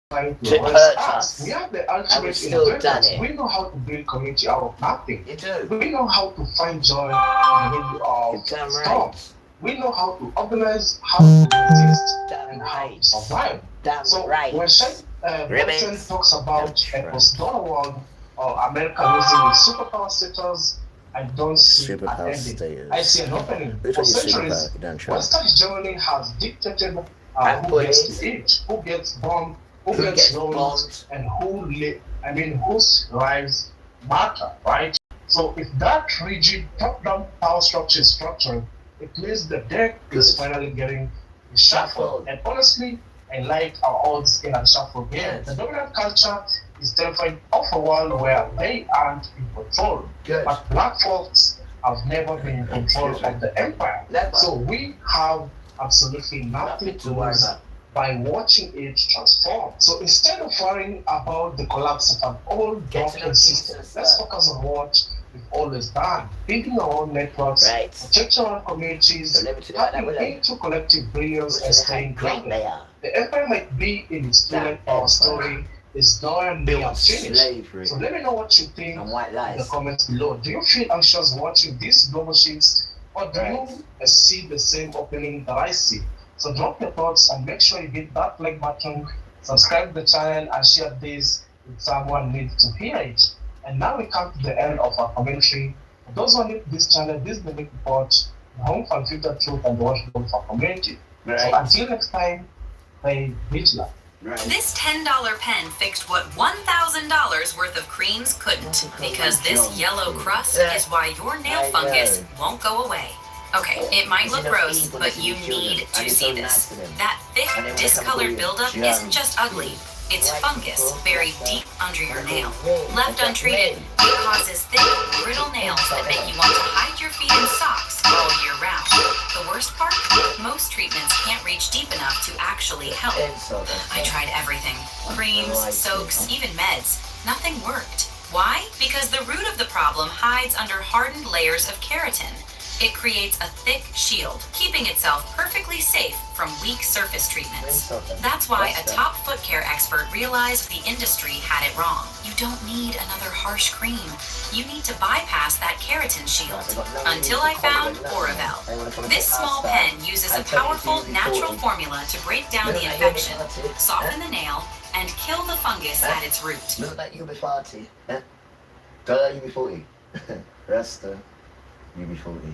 trying to to arrest hurt us. We us, are the and we've ultimate still done innovators. it. We know how to build community out of nothing. You do. We know how to find joy in the middle You're of damn storms. right. We know how to organize, how to resist, Damn and how to right. survive. Damn So when right. Shane Burton Ribbit. talks about That's a right. post-dollar world or America losing its superpower status, I don't see an Superpower ending. I see an status. opening. Who For told you superpower? centuries, You don't try. Western hegemony has dictated Right, who gets boys. to eat, who gets bombed, who Who gets gets loans, bombed? and whose lives matter, right? So if that rigid top-down power structure is structured, it means the deck is Good. finally getting reshuffled. Shuffle. And honestly, I like our odds in a shuffle game. Good. The dominant culture is terrified of a world where they aren't in control. Good. But black folks have never been in control Excuse me. of the empire. Never. So we have absolutely nothing to worry lose about. by watching it transform. So instead of worrying about the collapse of an old Get to know broken system, Jesus. let's focus on what we've always done. Building our own networks, Right. protecting our communities, So let me tell you about that, tapping will I? into collective brilliance and Which is how staying great grounded. they are. The empire might be in its student, That our empire. story is done Built and on finished. slavery So let me know what you think and white in the lies. comments below. Do you feel anxious watching these global shifts, or do Right. you see the same opening that I see? So drop your thoughts and make sure you hit that like button, subscribe to the channel, and share this with someone who needs to hear it. And now we come to the end of our commentary. For those who are new to this channel, this is the Big Report, the home for unfiltered truth and the watchdog of our community. So Right. until next time, stay vigilant. Right. This $10 pen fixed what $1,000 worth of creams couldn't, because this yellow crust is why your nail I fungus know. won't go away. Okay, it might look gross, but you need to see this. That thick, discolored buildup isn't just ugly. It's fungus buried deep under your nail. Left untreated, it causes thick, brittle nails that make you want to hide your feet in socks all year round. The worst part? Most treatments can't reach deep enough to actually help. I tried everything. Creams, soaks, even meds. Nothing worked. Why? Because the root of the problem hides under hardened layers of keratin. It creates a thick shield, keeping itself perfectly safe from weak surface treatments. That's why a top foot care expert realized the industry had it wrong. You don't need another harsh cream. You need to bypass that keratin shield. Until I found Oravel. This small pen uses a powerful natural formula to break down the infection, soften the nail, and kill the fungus at its root. Look like UB40. Dollar UB40. Rasta UB40.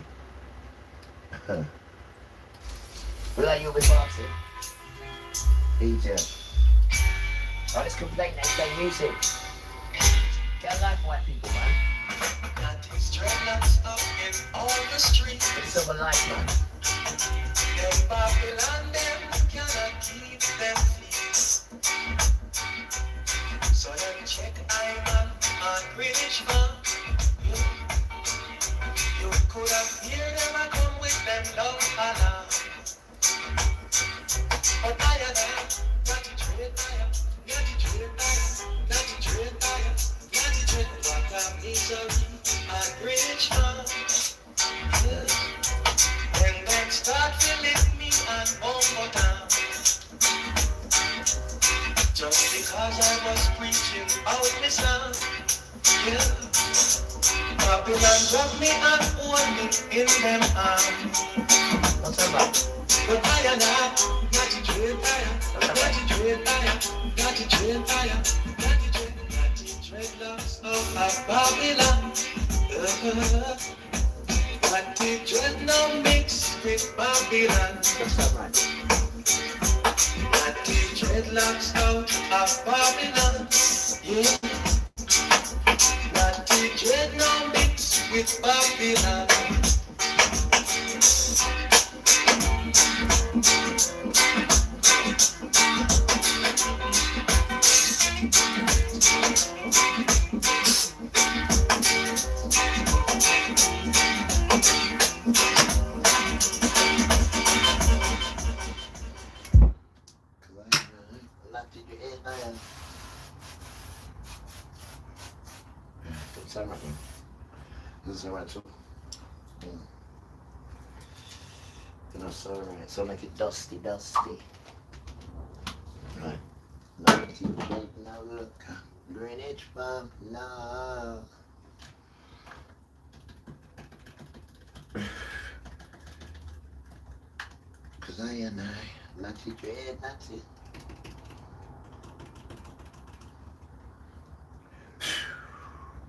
Look like UB40. Egypt. Right, let's complain next day music. Get a life, white people, man. Dreadlocks up in all the streets. It's of a life, man. Them Babylon, them cannot keep them feet. So them check I'm on Richmond. You could have heard them a come with them long alarm. But I and I, not to trade I am, not to trade I am, not to trade I am, not to trade what a misery and Richmond. When them start to lift me and bongo down, just because I was preaching out the sound, yeah. Babylon drop me and hold me in them arms. What's that about? But I and I, not to trade fire, not to trade fire, not to trade fire, not to trade dreadlocks of Babylon. Not to dread no mix with Babylon. What's that right? Not to dreadlocks out of Babylon. Yeah. Not to dread no mix with Babylon. What's that right? This is right too. That's alright. So make it dusty. Right. No. Now look, Greenwich Farm, no. Cause I and I, Natty Dread, Natty.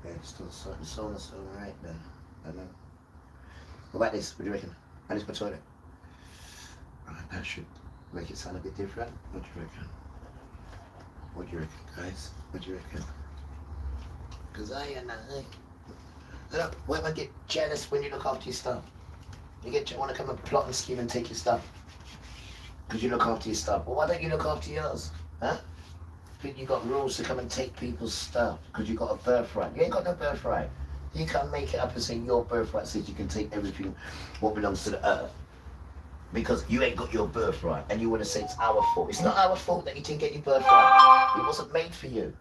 Yeah, still so right then. I know. What about this? What do you reckon? And it's my toilet. That should make it sound a bit different. What do you reckon? What do you reckon, guys? What do you reckon? Cause I and I. Look, why do I get jealous when you look after your stuff? You want to come and plot and scheme and take your stuff. Because you look after your stuff. Well, why don't you look after yours? Huh? But you got rules to come and take people's stuff because you got a birthright. You ain't got no birthright. You can't make it up and say your birthright says you can take everything what belongs to the earth. Because you ain't got your birthright and you want to say it's our fault. It's not our fault that you didn't get your birthright. It wasn't made for you.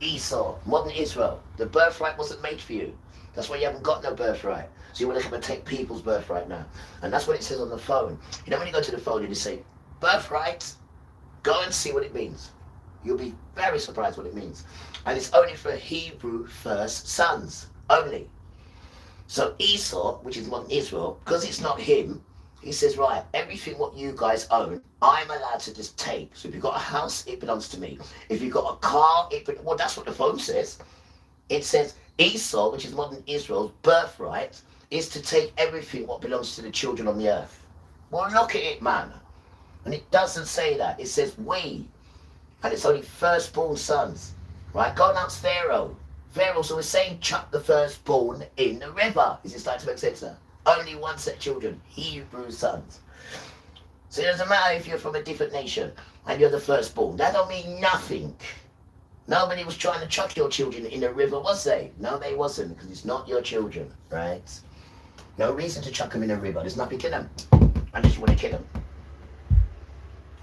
Esau, modern Israel, the birthright wasn't made for you. That's why you haven't got no birthright. So you want to come and take people's birthright now. And that's what it says on the phone. You know when you go to the phone and you say, birthright, go and see what it means. You'll be very surprised what it means. And it's only for Hebrew first sons, only. So Esau, which is modern Israel, because it's not him, he says, right, everything what you guys own, I'm allowed to just take. So if you've got a house, it belongs to me. If you've got a car, well, that's what the phone says. It says Esau, which is modern Israel's birthright, is to take everything what belongs to the children on the earth. Well, look at it, man. And it doesn't say that. It says we. And it's only firstborn sons. Right? Go and ask Pharaoh. Pharaoh, so we're saying chuck the firstborn in the river. Is it starting to make sense now? Only one set of children, Hebrew sons. So it doesn't matter if you're from a different nation and you're the firstborn. That don't mean nothing. Nobody was trying to chuck your children in the river, was they? No, they wasn't, because it's not your children, right? No reason to chuck them in the river. There's nothing in them. Unless you want to kill them.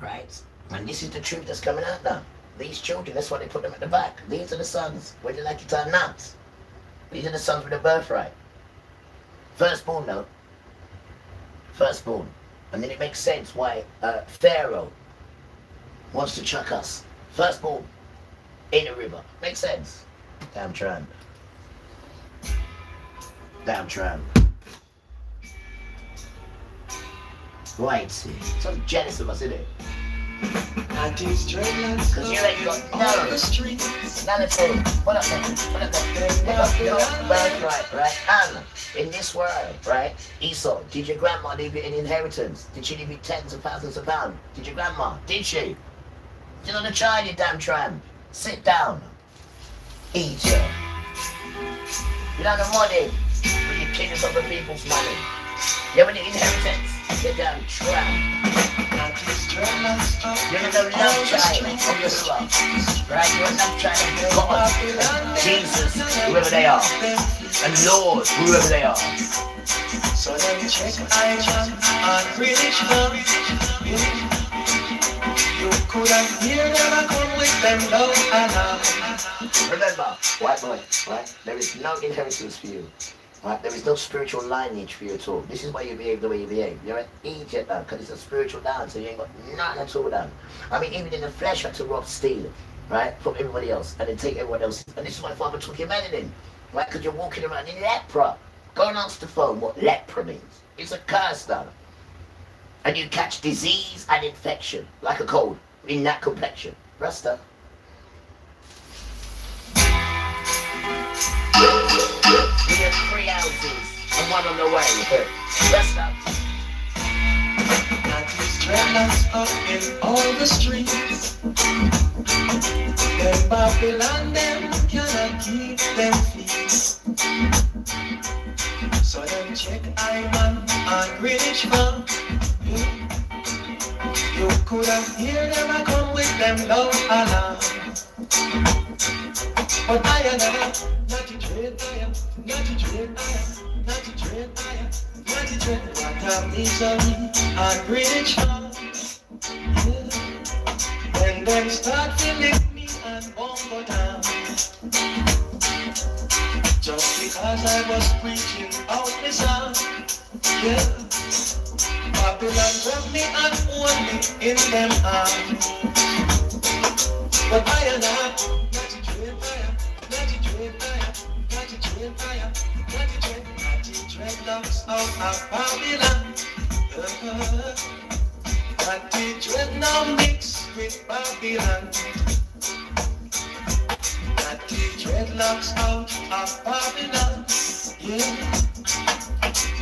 Right? And this is the truth that's coming out now. These children, that's why they put them at the back. These are the sons. Whether you like it or not. These are the sons with a birthright. Firstborn, though. Firstborn. And then it makes sense why Pharaoh wants to chuck us. Firstborn in a river. Makes sense. Damn tramp. Damn tramp. Right, see. So I'm jealous of us, isn't it? Because you ain't got none of it. What up there? What up there? You got no birthright, right? And in this world, right? Esau, did your grandma leave you an inheritance? Did she leave you tens of thousands of pounds? Did your grandma? Did she? You're not a child, you damn tramp. Sit down. Eat you. You're not a money. But you're killing other people's money. You have any inheritance? You damn tramp. You're the love child of your love. Right? You're a love child of God. Jesus, whoever they are. And Lord, whoever they are. So then check Ivan and British love. You could have heard them come with them down and remember, white boy, right? There is no inheritance for you. Right? There is no spiritual lineage for you at all. This is why you behave the way you behave. You're an idiot now, because it's a spiritual down, so you ain't got nothing at all down. I mean, even in the flesh, you had to rob, steal, right? From everybody else, and then take everyone else. And this is why Father took your melanin, right? Because you're walking around in lepra. Go and ask the phone what lepra means. It's a curse now. And you catch disease and infection, like a cold, in that complexion. Rasta. We have 3 ounces and 1 on the way. Rest up. That is jealous up in all the streets. Them Babylon, them cannot keep them feet. So them check Ivan and British Farm. You could have heard them come with them loud alarm. But I am not to dread, I am not to dread, I am not to dread, I am not to dread. What a misery and British Farm. When them start to lift me and bongo down. Just because I was preaching out the sound, yeah. Babylon grab me and hold me in them arms. But I and I, not to dread fire, not to dread fire, not to dread fire, not to dreadlocks out of Babylon. Not to dread now mix with Babylon. Not to dreadlocks out of Babylon. Yeah.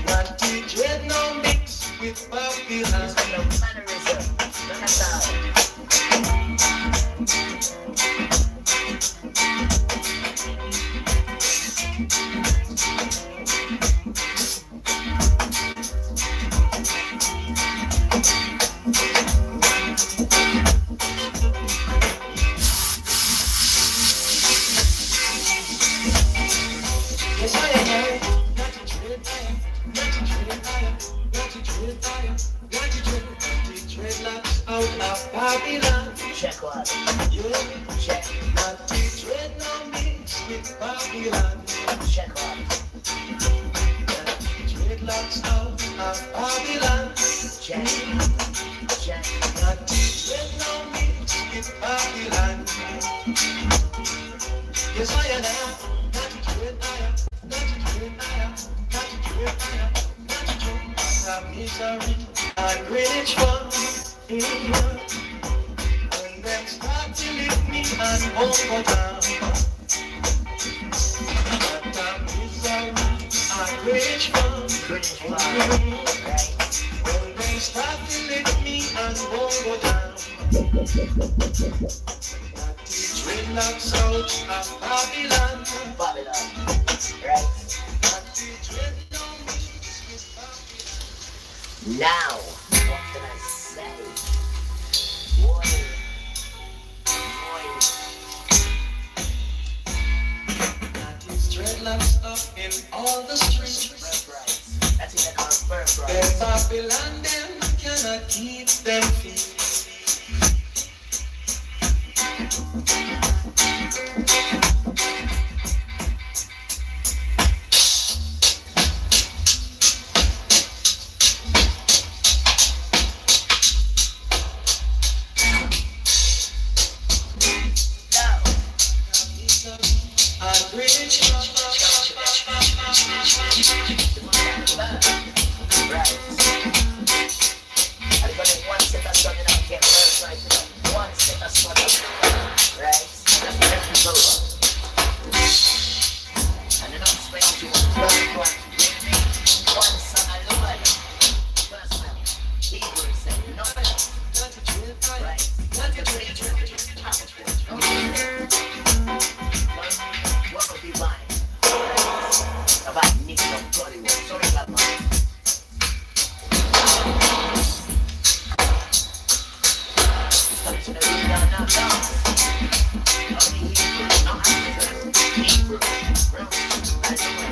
Not to dread now mix with Babylon. It's got no mannerism, none at all. Yes, I am. Not to dread fire, not to dread fire, not to dread fire, not to dreadlocks out of Babylon. Check what? Yeah. Check. Not to dread now mix with Babylon. Check what? Not to dreadlocks out of Babylon. Check. Check. Not to dread now mix with Babylon. Yes, I am. Not to dread fire, not to dread fire, not to dread fire, not to dread fire. Misery and rage fun. When them start to lift me and won't go down. But misery and rage fun. British flag. Right? When they start to lift me and won't go down. Not to dreadlocks out of Babylon. Babylon. Right? Not to dread no mix with Babylon. Now, what can I say? Boy. That is dreadlocks up in all the streets. Birthrights. That's it, they call it birthrights. Them Babylon, them cannot keep them feet. Now, And rich right. I'm gonna one set of sun, you know, get birthright, you know. One set of sun, right? That's the every over. And then I'm explaining to you birthright. One son alone. First one. Hebrews said, no, right? Not to dream. What would be mine? About Nick of Hollywood. Sorry about mine. So no, no. Only Hebrew, not African. Hebrew. Bro. I don't know.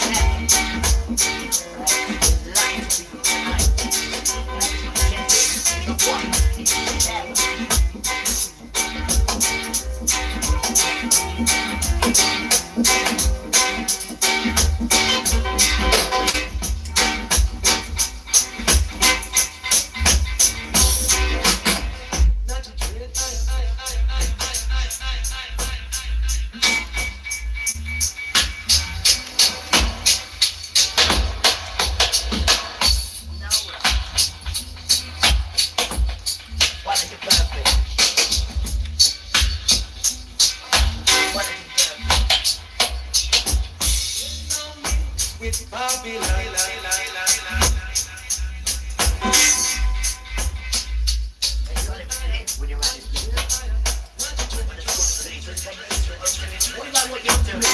Check. Right? Lying to people tonight. Right? Check. The one. Check. with Babylon. When you're running, what about what you're doing?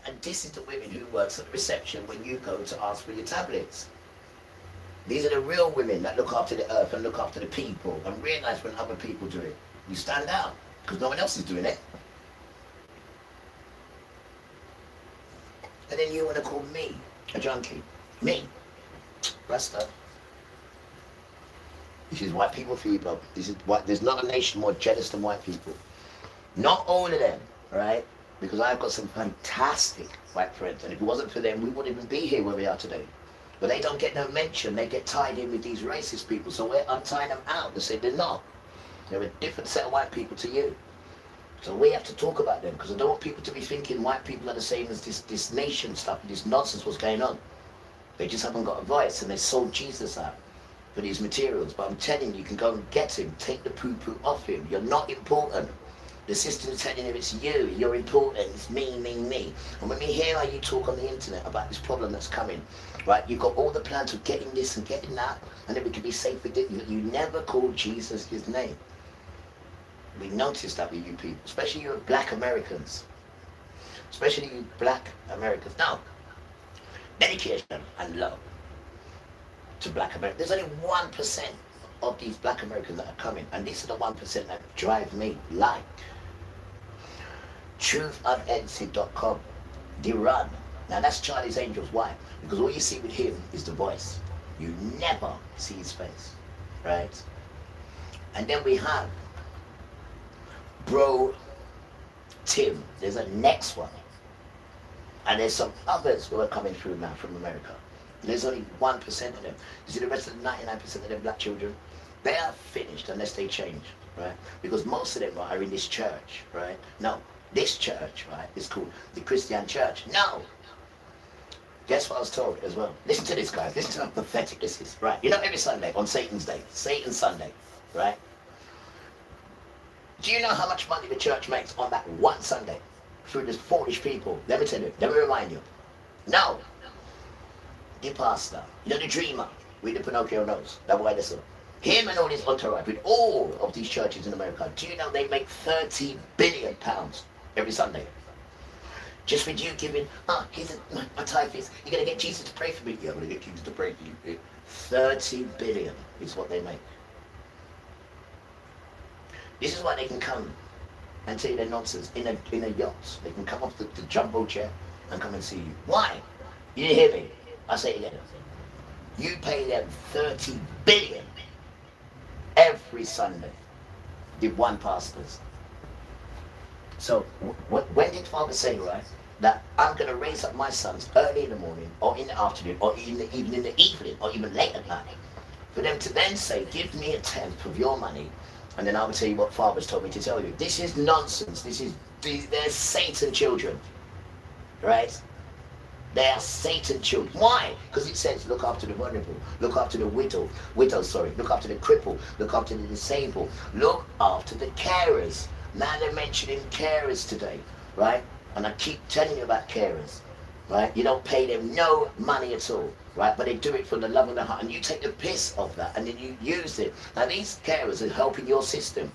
And this is the women who works at the reception when you go to ask for your tablets. These are the real women that look after the earth and look after the people and realize when other people do it. You stand out because no one else is doing it. And then you want to call me a junkie. Me. Rasta. This is white people for you, bro. This is what, there's not a nation more jealous than white people. Not all of them, right? Because I've got some fantastic white friends, and if it wasn't for them, we wouldn't even be here where we are today. But they don't get no mention. They get tied in with these racist people, so I'm tying them out to say they're not. They're a different set of white people to you. So we have to talk about them, because I don't want people to be thinking white people are the same as this nation stuff, this nonsense, what's going on. They just haven't got a voice, and they sold Jesus out for these materials. But I'm telling you, you can go and get him, take the poo-poo off him. You're not important. The system's telling you it's you, you're important, it's me, me, me. And when we hear how you talk on the internet about this problem that's coming, right, you've got all the plans of getting this and getting that, and then we can be safe with it. You never called Jesus his name. We noticed that with you people, especially you black Americans. Especially you black Americans. Now, dedication and love to black Americans. There's only 1% of these black Americans that are coming, and these are the 1% that drive me like truthunedited.com. The run. Now that's Charlie's Angels. Why? Because all you see with him is the voice. You never see his face, right? And then we have Bro Tim. There's a next one, and there's some others who are coming through now from America. There's only 1% of them. You see the rest of the 99% of them black children, they are finished unless they change, right? Because most of them are in this church, right? No, this church, right, is called the Christian Church. No! Guess what I was told as well? Listen to this, guys. Listen to how pathetic this is, right? You know, every Sunday, on Satan's Day, Satan's Sunday, right? Do you know how much money the church makes on that one Sunday? Through these foolish people. Let me tell you, let me remind you. No! The pastor, you know, the dreamer with the Pinocchio nose, that boy this one. Him and all his entourage with all of these churches in America, do you know they make £30 billion every Sunday? Just with you giving, here's my tithe is, you're going to get Jesus to pray for me. Yeah, I'm going to get Jesus to pray for you. 30 billion is what they make. This is why they can come and tell you their nonsense in a yacht. They can come off the jumbo jet and come and see you. Why? You didn't hear me. I say it again. You pay them 30 billion every Sunday. The one pastors. So when did Father say, right, that I'm going to raise up my sons early in the morning, or in the afternoon, or even in the evening, or even late at night, for them to then say, give me a tenth of your money, and then I will tell you what Father's told me to tell you. This is nonsense. They're Satan children, right? They are Satan children. Why? Because it says, look after the vulnerable, look after the widow, look after the cripple, look after the disabled, look after the carers. Now they're mentioning carers today, right? And I keep telling you about carers, right? You don't pay them no money at all, right? But they do it from the love of the heart, and you take the piss of that, and then you use it. Now these carers are helping your system,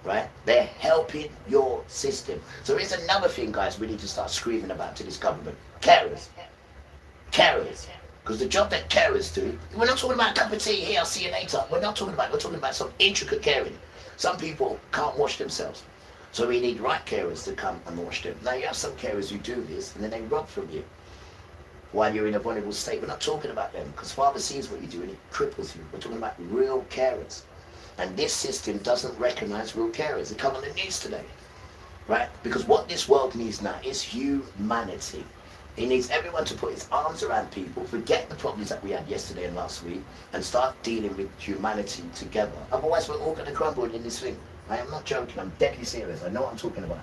right? They're helping your system. So here's another thing, guys, we need to start screaming about to this government. Carers. Carers. Because the job that carers do, we're not talking about a cup of tea, here, I'll see you later. We're talking about some intricate caring. Some people can't wash themselves. So we need right carers to come and wash them. Now you have some carers who do this, and then they rob from you while you're in a vulnerable state. We're not talking about them, because Father sees what you do and it cripples you. We're talking about real carers. And this system doesn't recognize real carers. They come on the news today, right? Because what this world needs now is humanity. It needs everyone to put his arms around people, forget the problems that we had yesterday and last week, and start dealing with humanity together. Otherwise, we're all going to crumble in this thing. I am not joking. I'm deadly serious. I know what I'm talking about,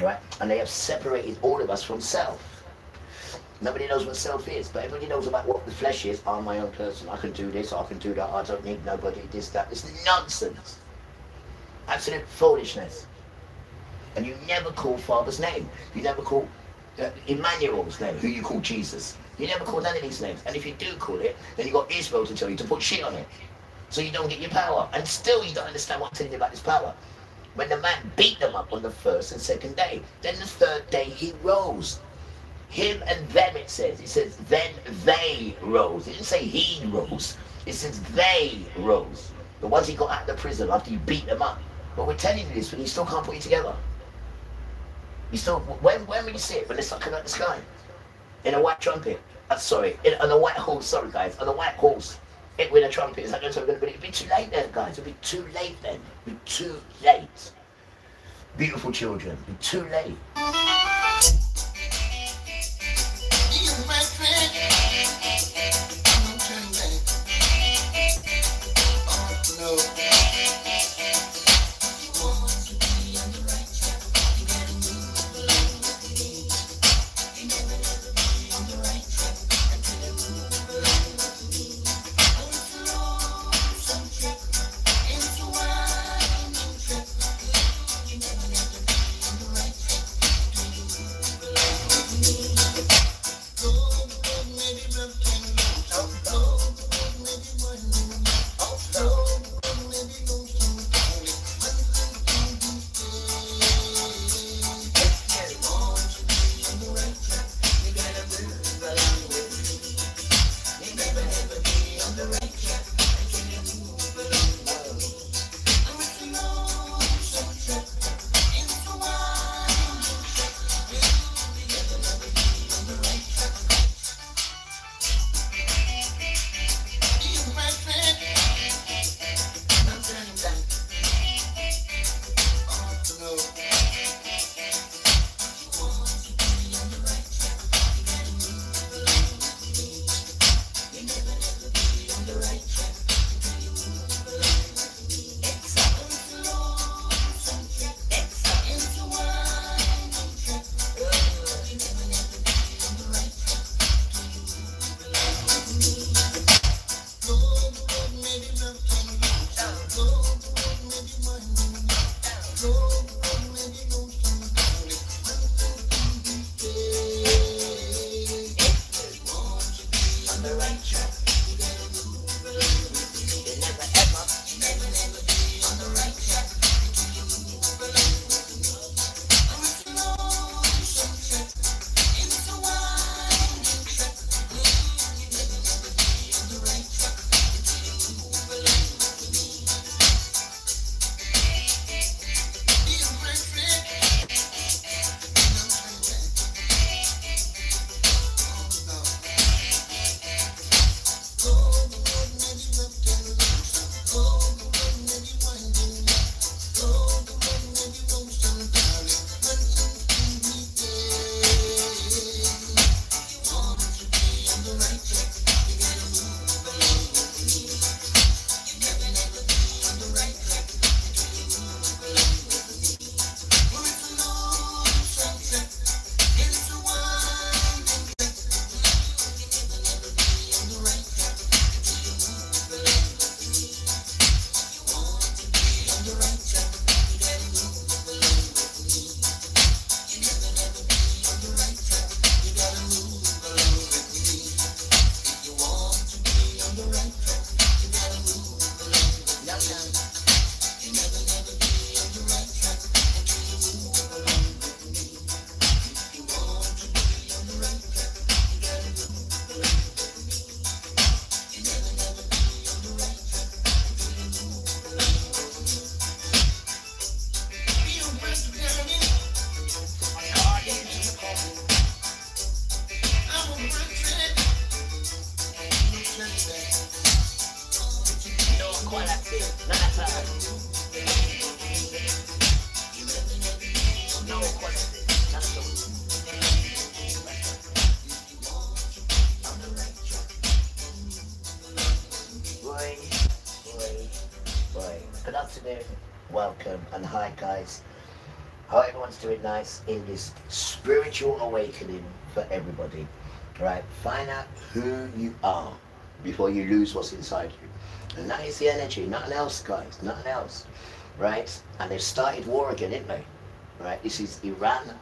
right? And they have separated all of us from self. Nobody knows what self is, but everybody knows about what the flesh is. I'm my own person. I can do this. I can do that. I don't need nobody. This, that. It's nonsense. Absolute foolishness. And you never call Father's name. You never call Emmanuel's name, who you call Jesus. You never call none of these names. And if you do call it, then you got Israel to tell you to put shit on it, so you don't get your power. And still you don't understand what I'm telling you about this power. When the man beat them up on the first and second day, then the third day he rose. Him and them, it says. It says, then they rose. It didn't say he rose. It says they rose. The ones he got out of the prison after you beat them up. But we're telling you this when you still can't put it together. You still, when will you see it? When they start coming out the sky? In a white trumpet. On a white horse, sorry guys, on a white horse. It with a trumpet. Is that going to be? It'll be too late then, guys. It'll be too late then. It'll be too late. Beautiful children, it'll be too late. Welcome and hi guys. Hope everyone's doing nice in this spiritual awakening for everybody. Right? Find out who you are before you lose what's inside you. And that is the energy, nothing else guys, nothing else. Right? And they've started war again, didn't they? Right? This is Iran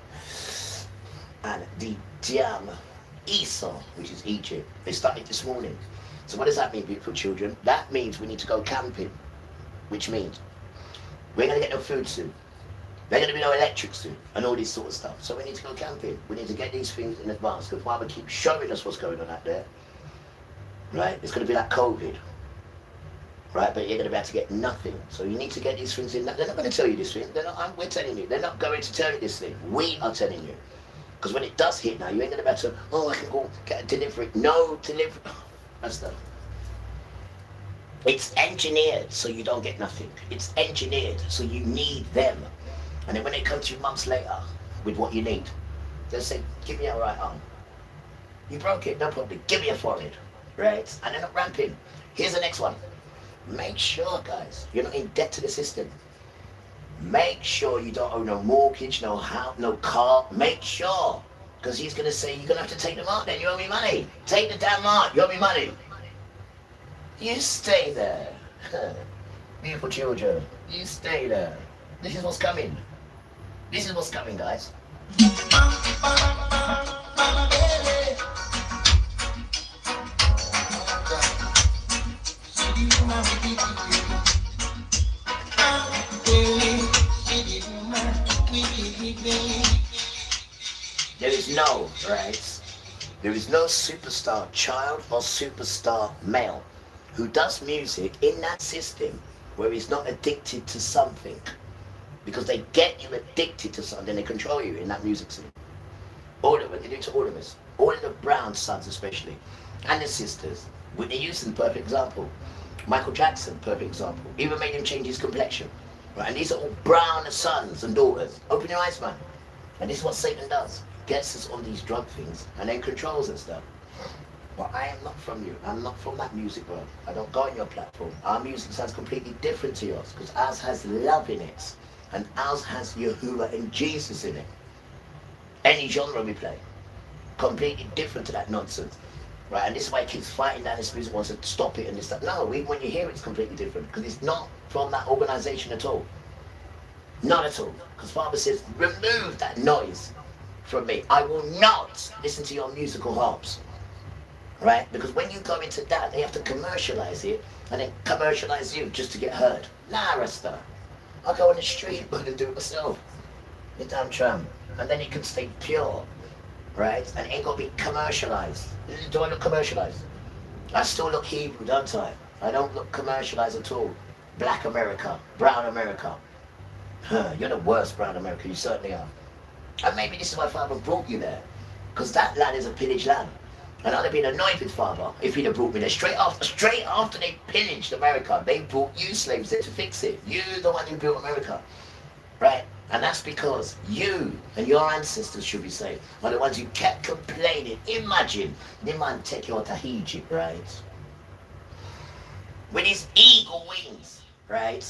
and the Dam Esau, which is Egypt. They started this morning. So what does that mean, beautiful children? That means we need to go camping, which means we're going to get no food soon. There's going to be no electric soon, and all this sort of stuff. So we need to go camping. We need to get these things in advance, because Father keeps showing us what's going on out there. Right? It's going to be like COVID. right? But you're going to be able to get nothing. So you need to get these things in. They're not going to tell you this thing. We're telling you. They're not going to tell you this thing. We are telling you. Because when it does hit now, you ain't going to be able to, oh, I can go get a delivery. No delivery. That's the. It's engineered so you don't get nothing. It's engineered so you need them. And then when they come to you months later with what you need, they'll say, give me a right arm. You broke it, no problem. Give me a forehead. Right? And they're not ramping. Here's the next one. Make sure, guys, you're not in debt to the system. Make sure you don't owe no mortgage, no house, no car. Make sure. Because he's going to say, you're going to have to take the mark then. You owe me money. Take the damn mark. You owe me money. You stay there. Beautiful children. You stay there. This is what's coming. This is what's coming, guys. There is no, right? There is no superstar child or superstar male who does music in that system where he's not addicted to something. Because they get you addicted to something, then they control you in that music scene. All of it, they do it to all of us. All of the Brown sons especially, and the sisters. Whitney Houston, perfect example. Michael Jackson, perfect example. Even made him change his complexion. Right? And these are all brown sons and daughters. Open your eyes, man. And this is what Satan does. Gets us on these drug things and then controls us though. But I am not from you. I'm not from that music world. I don't go on your platform. Our music sounds completely different to yours because ours has love in it. And ours has Yahuwah and Jesus in it. Any genre we play. Completely different to that nonsense. Right? And this is why kids fighting down this music wants to stop it and this stuff. No, even when you hear it, it's completely different. Because it's not from that organization at all. Not at all. Because Father says, remove that noise from me. I will not listen to your musical harps. Right? Because when you go into that, they have to commercialize it and then commercialize you just to get heard. Nah, Rasta. I'll go on the street and do it myself. You damn tramp. And then it can stay pure. Right? And it ain't got to be commercialized. Do I look commercialized? I still look Hebrew, don't I? I don't look commercialized at all. Black America. Brown America. You're the worst Brown America. You certainly are. And maybe this is why Father brought you there. Because that land is a pillaged land. And I'd have been annoyed with Father if he'd have brought me there. Straight after they pillaged America, they brought you slaves there to fix it. You're the one who built America. Right? And that's because you and your ancestors should be saved. Are the ones who kept complaining. Imagine, the man take you to Egypt, right? With his eagle wings, right?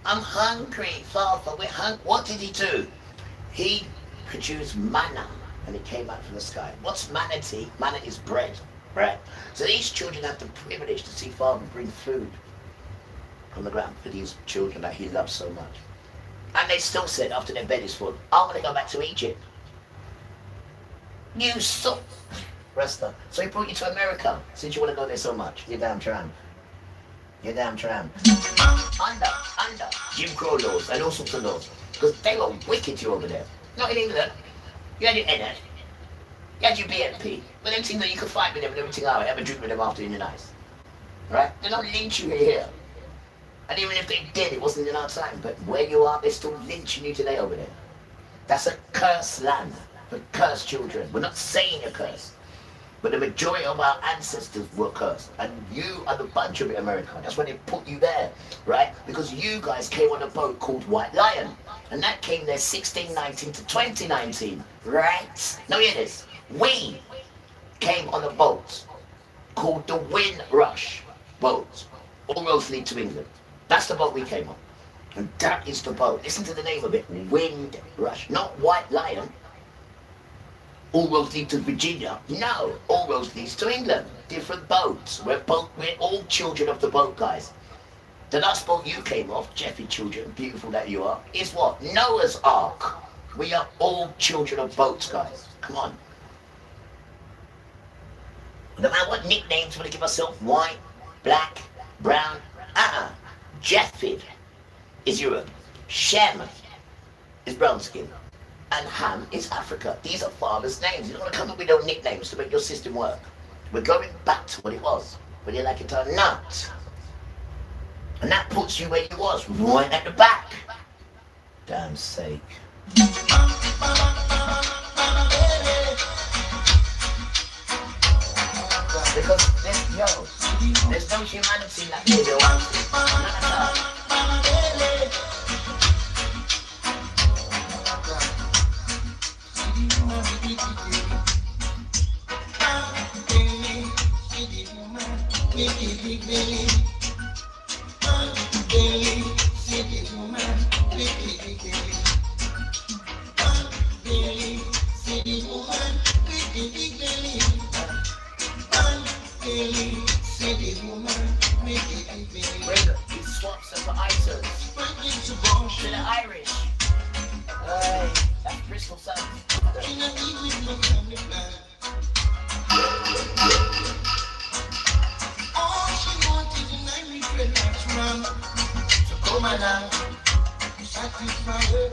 I'm hungry, Father, we're hungry. What did he do? He produced manna. And it came out from the sky. What's manna? Manna is bread, right? So these children have the privilege to see Father bring food from the ground for these children that he loves so much. And they still said after their bed is full, I want to go back to Egypt. You suck, Rasta. So he brought you to America since you want to go there so much. You damn tramp. You damn tramp. Under Jim Crow laws and all sorts of laws. Because they were wicked to you over there. Not in England. You had your NS. You had your BNP. But them things that you could fight with them and everything out. Have a drink with them after in the night. Right? They don't lynch you here. And even if they did, it wasn't in our time. But where you are, they're still lynching you today over there. That's a cursed land for cursed children. We're not saying a curse. But the majority of our ancestors were cursed. And you are the bunch of it, America. That's why they put you there. Right? Because you guys came on a boat called White Lion. And that came there 1619 to 2019. Right? Now hear this. We came on a boat called the Windrush boat. All roads lead to England. That's the boat we came on. And that is the boat. Listen to the name of it. Windrush. Not White Lion. All roads lead to Virginia. No. All roads lead to England. Different boats. We're all children of the boat, guys. The last boat you came off, Jeffy children, beautiful that you are, is what? Noah's Ark. We are all children of boats, guys. Come on. No matter what nicknames we want to give ourselves, white, black, brown, Japheth is Europe. Shem is brown skin. And Ham is Africa. These are fathers' names. You don't want to come up with no nicknames to make your system work. We're going back to what it was. Whether you like it or not. And that puts you where you was, right at the back. Damn sake. Because there's no humanity like video. None at all. He swaps them for items. To the Irish. Hey, that's Bristol Sons. All she wanted tonight, we could not run. So come along, satisfy her.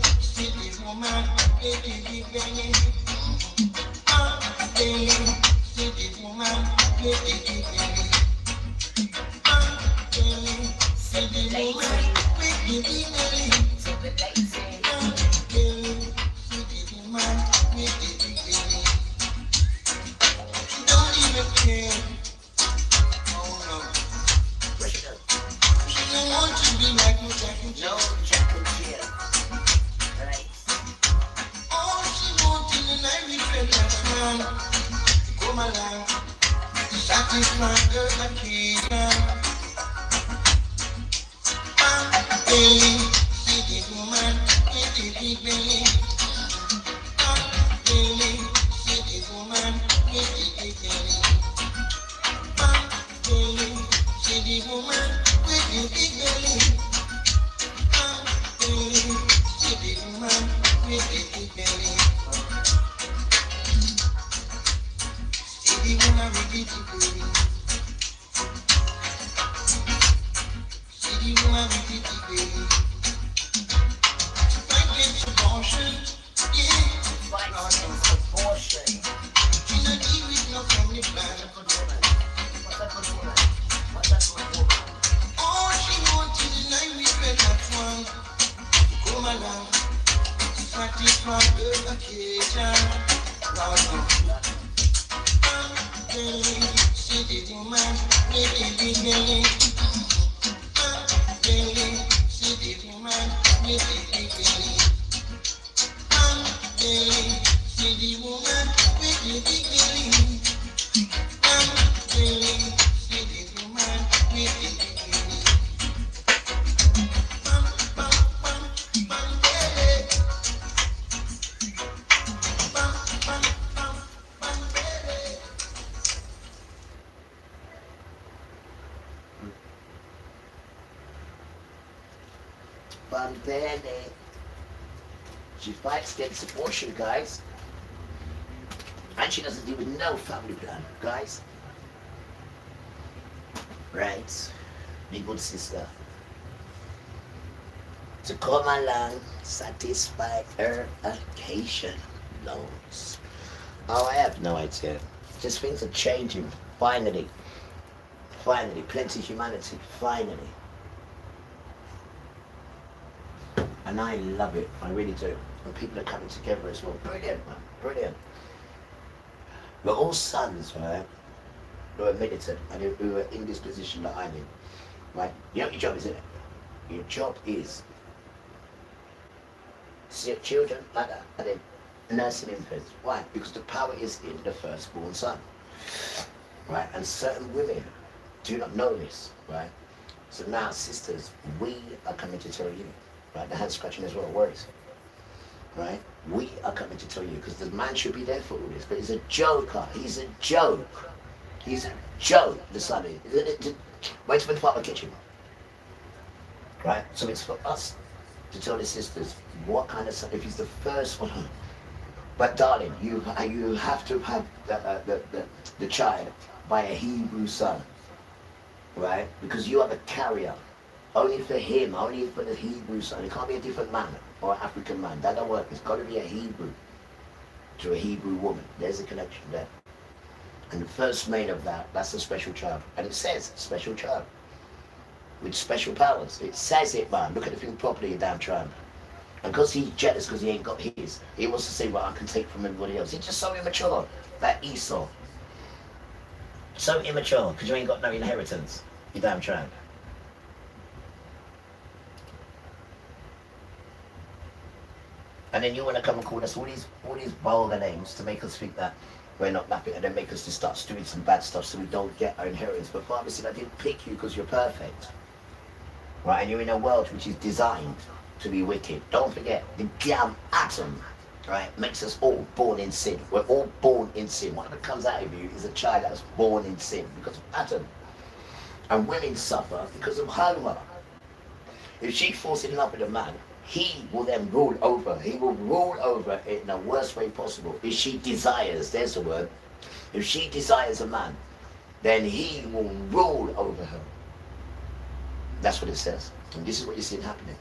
City woman, city woman, don't even care. Oh no. She don't want to be like no Jack and No Jill. Jack and Jill. Right. All she wanted tonight, we could not run. Come along, satisfy her occasion. City woman, city belly. City woman, city belly. City woman, city belly. City woman, city belly. City woman, city belly. City woman, city belly. Fight against abortion, yeah. Fight against abortion. She not deal with no family plan. What's a good woman? What's a good woman? All she wanted tonight, we felt that one. Come along, satisfy her occasion. City woman, city belly. City woman, city belly. City woman, city belly. City woman, city belly. Bambele. She fights against abortion, guys. And she doesn't deal with no family plan, guys. Right. My good sister. To come along, satisfy her occasion. Loans. Oh, I have no idea. Just things are changing. Finally. Finally. Plenty of humanity. Finally. And I love it. I really do. And people are coming together as well. Brilliant, man. Brilliant. We're all sons, right? Who are militant and who are in this position that I'm in. Right? You know what your job is, isn't it? Your job is see children like that and then nursing infants. Why? Because the power is in the firstborn son. Right? And certain women do not know this, right? So now, sisters, we are coming to tell you, right? The hand scratching as well worries. Right? We are coming to tell you because the man should be there for all this, but he's a joker. He's a joke. He's a joke, the son is. Wait for the father kitchen. Right? So it's for us to tell the sisters what kind of son, if he's the first one. But darling, you have to have the child by a Hebrew son. Right? Because you are the carrier. Only for him, only for the Hebrew son. It can't be a different man or an African man. That don't work. It's got to be a Hebrew to a Hebrew woman. There's a connection there. And the first mate of that's a special child. And it says special child. With special powers. It says it, man. Look at the thing properly, you damn tramp. And because he's jealous because he ain't got his, he wants to say what I can take from everybody else. He's just so immature. That Esau. So immature because you ain't got no inheritance. You damn tramp. And then you want to come and call us all these vulgar names to make us think that we're not napping, and then make us to start doing some bad stuff so we don't get our inheritance. But Father said, I didn't pick you because you're perfect. Right? And you're in a world which is designed to be wicked. Don't forget, the damn atom, right, makes us all born in sin. We're all born in sin. Whatever comes out of you is a child that's born in sin because of Adam. And women suffer because of Hawa. If she falls in love with a man, he will then rule over. He will rule over it in the worst way possible. If she desires, there's the word. If she desires a man, then he will rule over her. That's what it says. And this is what you're seeing happening.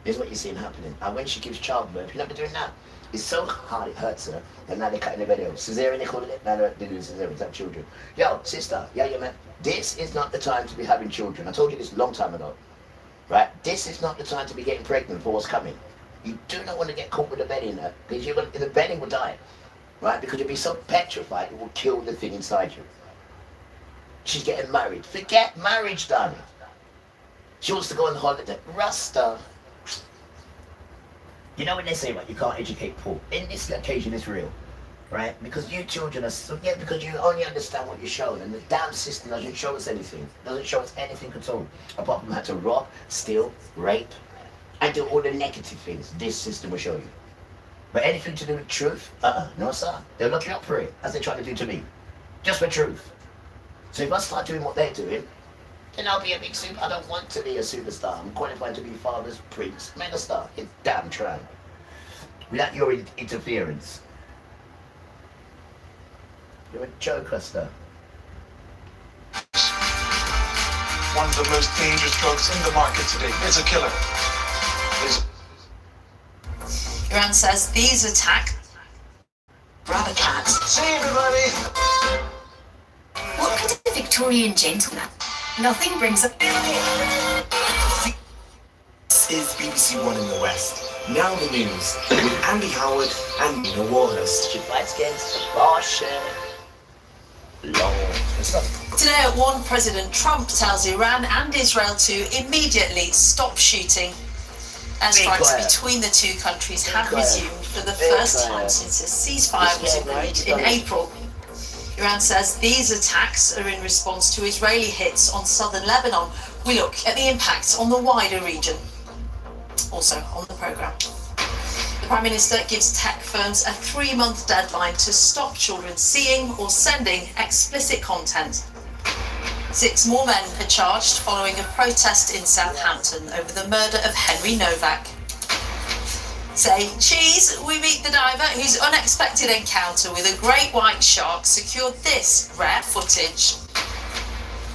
This is what you're seeing happening. And when she gives childbirth, you know what they're doing now? It's so hard, it hurts her. And now they're cutting the video. Cesarean, they call it. Now they're doing cesarean to have children. Yo, sister, yeah, man. This is not the time to be having children. I told you this a long time ago. Right? This is not the time to be getting pregnant for what's coming. You do not want to get caught with a bedding there, because the bedding will die. Right? Because you'll be so petrified, it will kill the thing inside you. She's getting married. Forget marriage, darling. She wants to go on holiday. Rasta. You know when they say, right, you can't educate Paul. In this occasion, it's real. Right? Because you children are, because you only understand what you're shown, and the damn system doesn't show us anything. Doesn't show us anything at all. Apart from how to rob, steal, rape, and do all the negative things this system will show you. But anything to do with truth, no sir. They'll look you up for it, as they try to do to me. Just for truth. So if I start doing what they're doing, then I'll be a big super. I don't want to be a superstar. I'm qualified to be father's prince, megastar. It's damn trying. Without your interference. You're a joker, sir. One of the most dangerous drugs in the market today. It's a killer. Iran says these attacks. Grab a cat. See everybody! What could a Victorian gentleman? Nothing brings up. This is BBC One in the West. Now the news with Andy Howard and Nina Warhurst. She fights against abortion. Today at 1, President Trump tells Iran and Israel to immediately stop shooting. Airstrikes between the two countries have resumed for the first time since a ceasefire was agreed in April. Iran says these attacks are in response to Israeli hits on southern Lebanon. We look at the impact on the wider region. Also on the programme. The Prime Minister gives tech firms a 3-month deadline to stop children seeing or sending explicit content. 6 more men are charged following a protest in Southampton over the murder of Henry Novak. Say cheese, we meet the diver whose unexpected encounter with a great white shark secured this rare footage.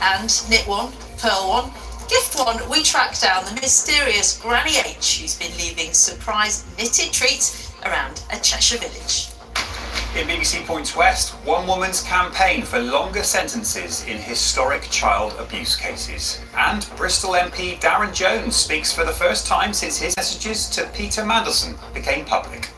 And knit one, pearl one, gift one, we track down the mysterious Granny H who's been leaving surprise knitted treats around a Cheshire village. In BBC Points West, one woman's campaign for longer sentences in historic child abuse cases. And Bristol MP Darren Jones speaks for the first time since his messages to Peter Mandelson became public.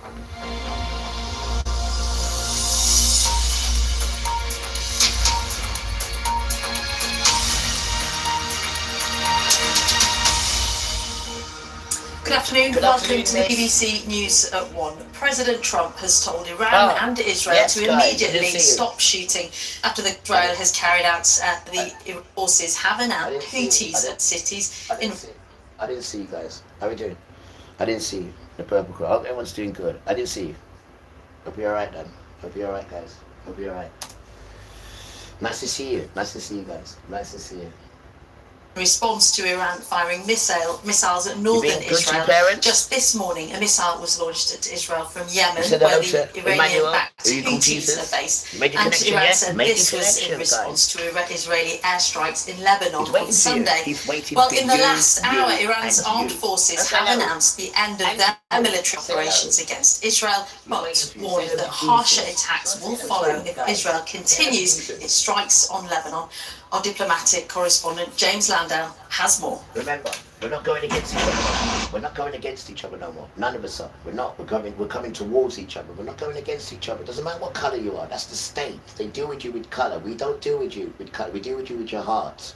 Good afternoon, welcome to the BBC News at 1. President Trump has told Iran and Israel to immediately stop shooting after Israel has carried out the forces have announced Houthis at cities in... I didn't see you guys. How are we doing? I didn't see you. The purple crowd. I hope everyone's doing good. I didn't see you. Hope you're alright then. Hope you're alright guys. Hope you're alright. Nice to see you. Nice to see you guys. Nice to see you. response to Iran firing missiles at northern Israel. Just this morning, a missile was launched at Israel from Yemen, where the Iranian-backed Houthis are based. And Iran said this was in response to Israeli airstrikes in Lebanon on Sunday. Well, in the last hour, Iran's armed forces have announced the end of their and military operations against Israel, but warned that harsher attacks will follow if Israel continues its strikes on Lebanon. Our diplomatic correspondent James Landau has more. Remember, we're not going against each other. We're not going against each other no more. None of us are. We're not. We're coming towards each other. We're not going against each other. It doesn't matter what colour you are. That's the state. They deal with you with colour. We don't deal with you with colour. We deal with you with your heart.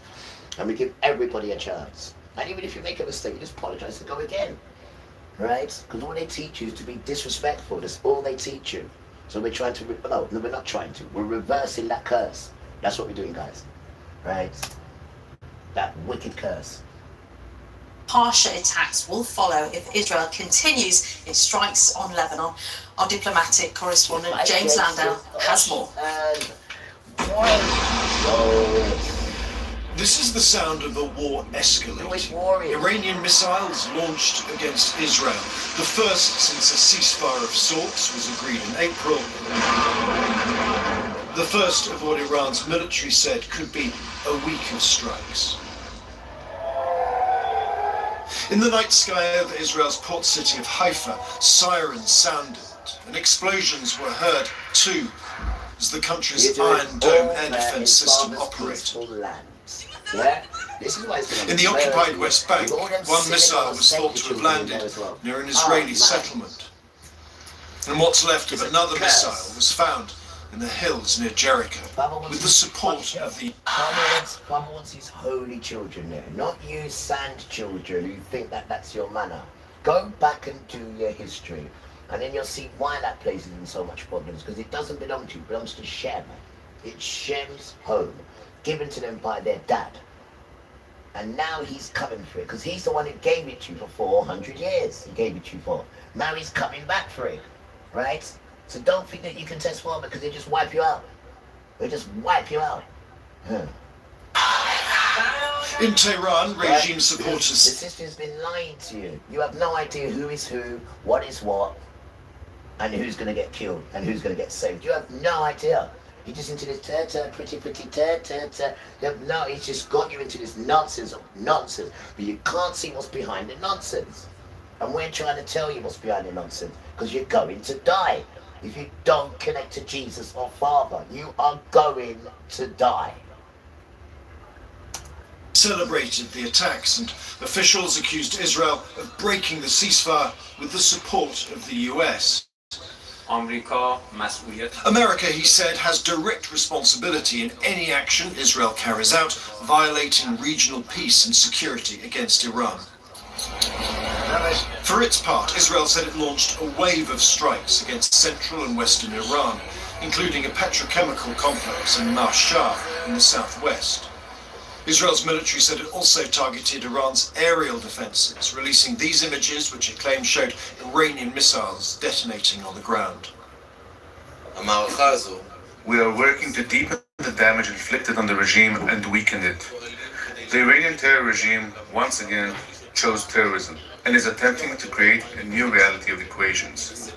And we give everybody a chance. And even if you make a mistake, you just apologise and go again. Right? Because all they teach you is to be disrespectful. That's all they teach you. So we're trying to... No, we're not trying to. We're reversing that curse. That's what we're doing, guys. Right? That wicked curse. Harsher attacks will follow if Israel continues its strikes on Lebanon. Our diplomatic correspondent James Landau has more. This is the sound of a war escalating. Iranian missiles launched against Israel. The first since a ceasefire of sorts was agreed in April. The first of what Iran's military said could be a week of strikes. In the night sky over Israel's port city of Haifa, sirens sounded and explosions were heard too as the country's Iron Dome air defense system operated. Yeah? This is why it's in the occupied West Bank, one missile was thought to have landed near an Israeli settlement. And what's left of another missile was found in the hills near Jericho, with the support of the... Papa wants his holy children there, not you sand children who think that that's your manner. Go back and do your history, and then you'll see why that place is in so much problems, because it doesn't belong to you, it belongs to Shem. It's Shem's home, given to them by their dad. And now he's coming for it, because he's the one who gave it to you for 400 years. He gave it to you for. Now he's coming back for it, right? So don't think that you can test for it, because they just wipe you out. They just wipe you out. In Tehran, regime supporters... The system's been lying to you. You have no idea who is who, what is what, and who's going to get killed, and who's going to get saved. You have no idea. You're just into this pretty no, it's just got you into this nonsense, but you can't see what's behind the nonsense. And we're trying to tell you what's behind the nonsense, because you're going to die. If you don't connect to Jesus or Father, you are going to die. Celebrated the attacks, and officials accused Israel of breaking the ceasefire with the support of the US. America, he said, has direct responsibility in any action Israel carries out, violating regional peace and security against Iran. For its part, Israel said it launched a wave of strikes against central and western Iran, including a petrochemical complex in Mash'al in the southwest. Israel's military said it also targeted Iran's aerial defenses, releasing these images which it claimed showed Iranian missiles detonating on the ground. We are working to deepen the damage inflicted on the regime and weaken it. The Iranian terror regime once again chose terrorism and is attempting to create a new reality of equations.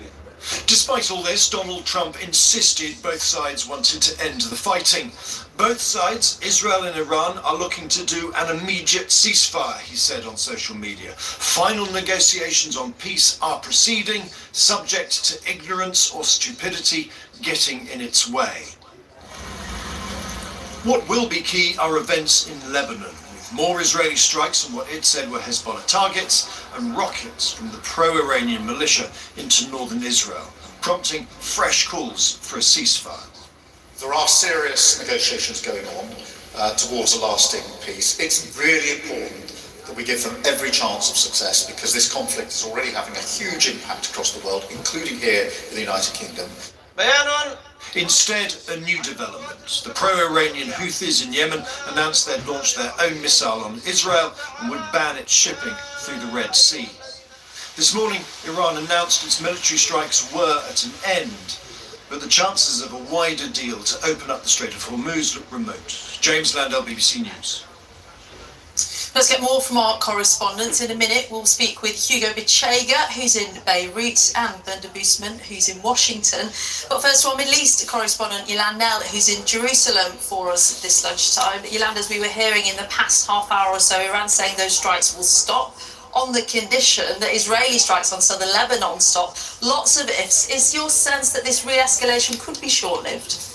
Despite all this, Donald Trump insisted both sides wanted to end the fighting. Both sides, Israel and Iran, are looking to do an immediate ceasefire, he said on social media. Final negotiations on peace are proceeding, subject to ignorance or stupidity getting in its way. What will be key are events in Lebanon, with more Israeli strikes on what it said were Hezbollah targets and rockets from the pro-Iranian militia into northern Israel, prompting fresh calls for a ceasefire. There are serious negotiations going on towards a lasting peace. It's really important that we give them every chance of success, because this conflict is already having a huge impact across the world, including here in the United Kingdom. Instead, a new development. The pro-Iranian Houthis in Yemen announced they'd launched their own missile on Israel and would ban its shipping through the Red Sea. This morning, Iran announced its military strikes were at an end, but the chances of a wider deal to open up the Strait of Hormuz look remote. James Landau, BBC News. Let's get more from our correspondents. In a minute, we'll speak with Hugo Bichega, who's in Beirut, and Benda Boosman, who's in Washington. But first, our Middle East correspondent, Yolandel, who's in Jerusalem for us this lunchtime. Yolanda, as we were hearing in the past half hour or so, Iran saying those strikes will stop on the condition that Israeli strikes on southern Lebanon stop. Lots of ifs. Is your sense that this re-escalation could be short-lived?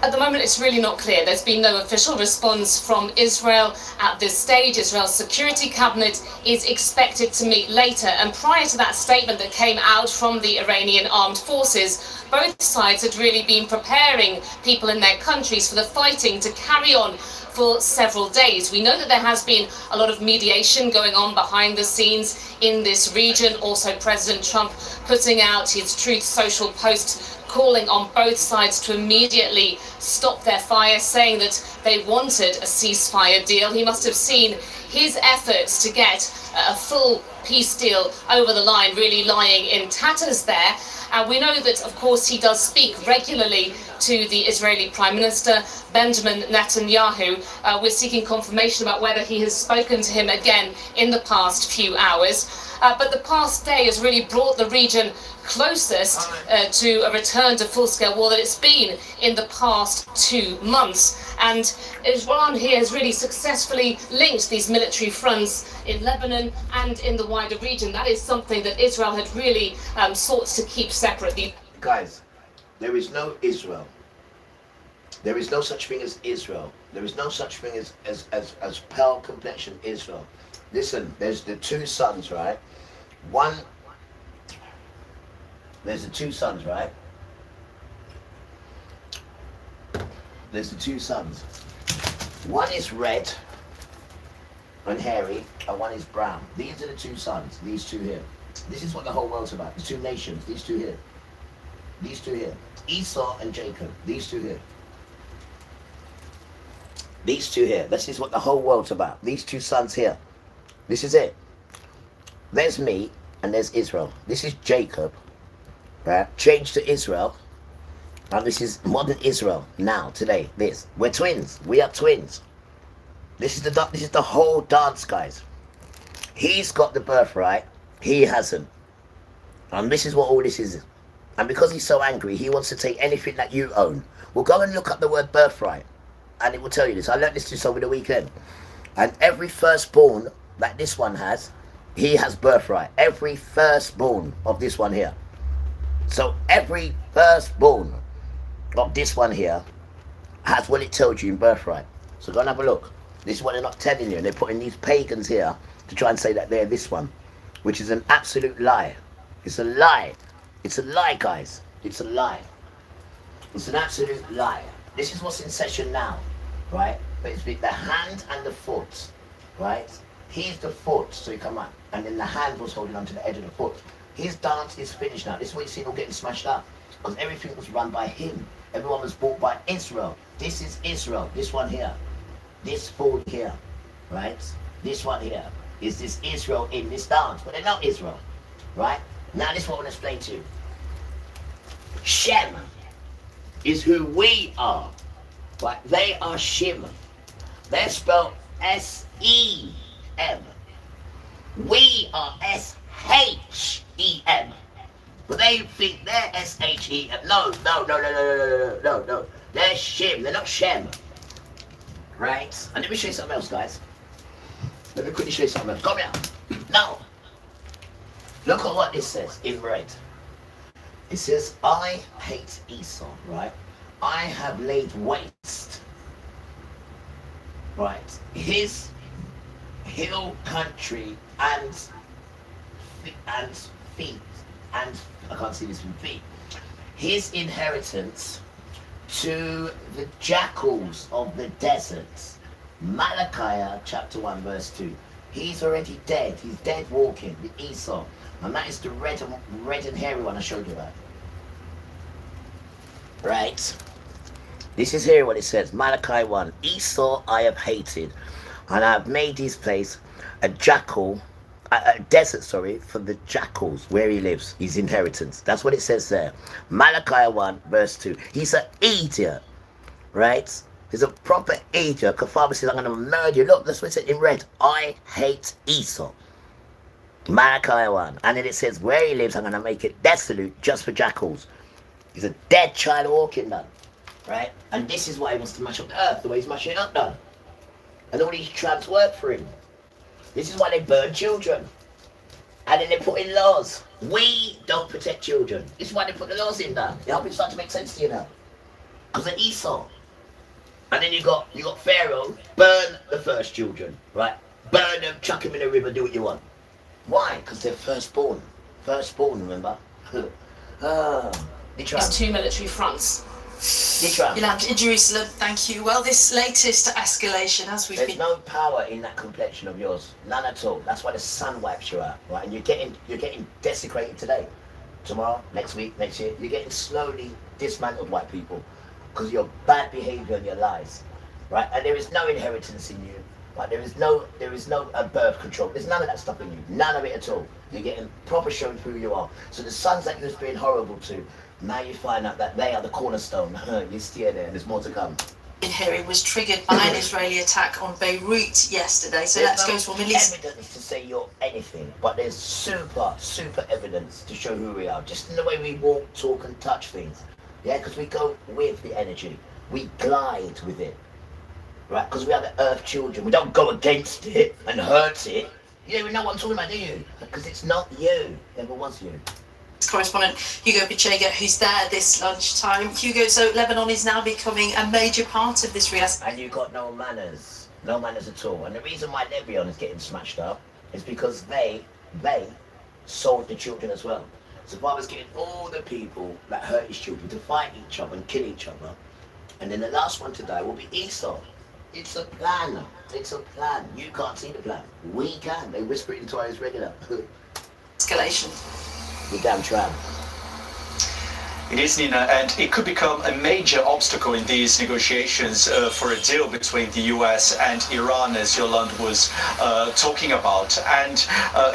At the moment, it's really not clear. There's been no official response from Israel at this stage. Israel's Security Cabinet is expected to meet later. And prior to that statement that came out from the Iranian armed forces, both sides had really been preparing people in their countries for the fighting to carry on for several days. We know that there has been a lot of mediation going on behind the scenes in this region. Also, President Trump putting out his Truth Social post calling on both sides to immediately stop their fire, saying that they wanted a ceasefire deal. He must have seen his efforts to get a full peace deal over the line really lying in tatters there. And we know that, of course, he does speak regularly to the Israeli Prime Minister, Benjamin Netanyahu. We're seeking confirmation about whether he has spoken to him again in the past few hours. But the past day has really brought the region closest to a return to full-scale war that it's been in the past 2 months. And Iran here has really successfully linked these military fronts in Lebanon and in the wider region. That is something that Israel had really sought to keep separate. Guys, there is no Israel. There is no such thing as Israel. There is no such thing as pale complexion Israel. Listen, there's the two sons, right? There's the two sons, right? There's the two sons. One is red and hairy, and one is brown. These are the two sons, these two here. This is what the whole world's about. The two nations, these two here. These two here. Esau and Jacob, these two here. These two here. This is what the whole world's about. These two sons here. This is it. There's me and there's Israel. This is Jacob, right? Changed to Israel. And this is modern Israel now, today. This. We're twins. We are twins. This is the whole dance, guys. He's got the birthright. He hasn't. And this is what all this is. And because he's so angry, he wants to take anything that you own. Well, go and look up the word birthright. And it will tell you this. I learned this just over the weekend. And every firstborn that this one has, he has birthright. Every firstborn of this one here. So every firstborn of this one here has what it tells you in birthright. So go and have a look. This is what they're not telling you. They're putting these pagans here to try and say that they're this one, which is an absolute lie. It's a lie. It's a lie, guys. It's a lie. It's an absolute lie. This is what's in session now, right? But it's with the hand and the foot, right? He's the foot, so he come up, and then the hand was holding onto the edge of the foot. His dance is finished now. This is what you see all getting smashed up, because everything was run by him. Everyone was bought by Israel. This is Israel. This one here, this fool here, right? This one here is this Israel in this dance, but they're not Israel, right? Now this is what I want to explain to you. Shem is who we are, right? They are Shem. They're spelled S-E-M. We are S-H-E-M. But they think they're S-H-E-M. No. They're Shem. They're not Shem. Right? And let me show you something else, guys. Let me quickly show you something else. Come here. Now, look at what this says in red. It says, I hate Esau, right? I have laid waste, right, his hill country and feet, and I can't see this from feet, his inheritance to the jackals of the deserts. Malachi chapter 1 verse 2. He's already dead. He's dead walking with Esau. And that is the red and hairy one I showed you about. Right? This is here what it says. Malachi 1. Esau I have hated, and I have made his place a desert, for the jackals where he lives, his inheritance. That's what it says there. Malachi 1 verse 2. He's an idiot. Right? He's a proper idiot. Kafar says, I'm going to murder you. Look, that's what it said in red. I hate Esau. Malachi 1. And then it says, where he lives, I'm going to make it desolate just for jackals. He's a dead child walking, done. Right? And this is why he wants to mash up the earth, the way he's mashing it up, done. And all these tramps work for him. This is why they burn children. And then they put in laws. We don't protect children. This is why they put the laws in now. They help it start to make sense to you now. Because of Esau. And then you got Pharaoh, burn the first children, right? Burn them, chuck them in the river, do what you want. Why? Because they're firstborn. Firstborn, remember? It's two military fronts. You landed in Jerusalem, thank you. Well, this latest escalation, as we've There's been... no power in that complexion of yours. None at all. That's why the sun wipes you out, right? And you're getting desecrated today. Tomorrow, next week, next year. You're getting slowly dismantled, white people. Because of your bad behavior and your lies, right? And there is no inheritance in you, right? There is no birth control. There's none of that stuff in you. None of it at all. You're getting proper shown who you are. So the sons that you're being horrible to, now you find out that they are the cornerstone. You steer there, there's more to come. Here it was triggered by an Israeli attack on Beirut yesterday. So There's let's go to a Middle East. evidence to say you're anything, but there's super evidence to show who we are. Just in the way we walk, talk, and touch things. Yeah, because we go with the energy. We glide with it. Right? Because we are the earth children. We don't go against it and hurt it. You don't know what I'm talking about, do you? Because it's not you. It never was you. Correspondent Hugo Bichega, who's there this lunchtime. Hugo, so Lebanon is now becoming a major part of this reaction. And you've got no manners. No manners at all. And the reason why Lebanon is getting smashed up is because they sold the children as well. So if I was getting all the people that hurt his children to fight each other and kill each other, and then the last one to die will be Esau. It's a plan. It's a plan. You can't see the plan. We can. They whisper it into our ears regular. Escalation. You damn tramp. It is, Nina, and it could become a major obstacle in these negotiations for a deal between the US and Iran, as Yolande was talking about. And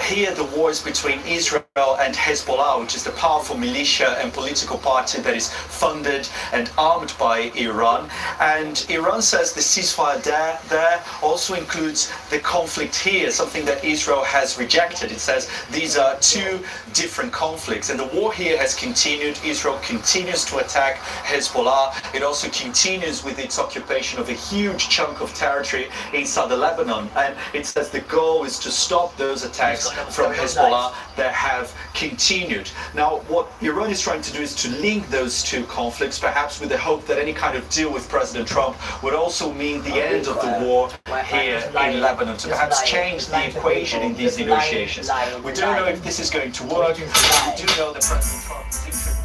here the war is between Israel and Hezbollah, which is the powerful militia and political party that is funded and armed by Iran. And Iran says the ceasefire there also includes the conflict here, something that Israel has rejected. It says these are two different conflicts, and the war here has continued. Israel continues to attack Hezbollah. It also continues with its occupation of a huge chunk of territory inside the Lebanon, and it says the goal is to stop those attacks from Hezbollah that have continued. Now, what Iran is trying to do is to link those two conflicts, perhaps with the hope that any kind of deal with President Trump would also mean the end of the war here in Lebanon, to perhaps change the equation in these negotiations. We don't know if this is going to work. We do know that President Trump is interested.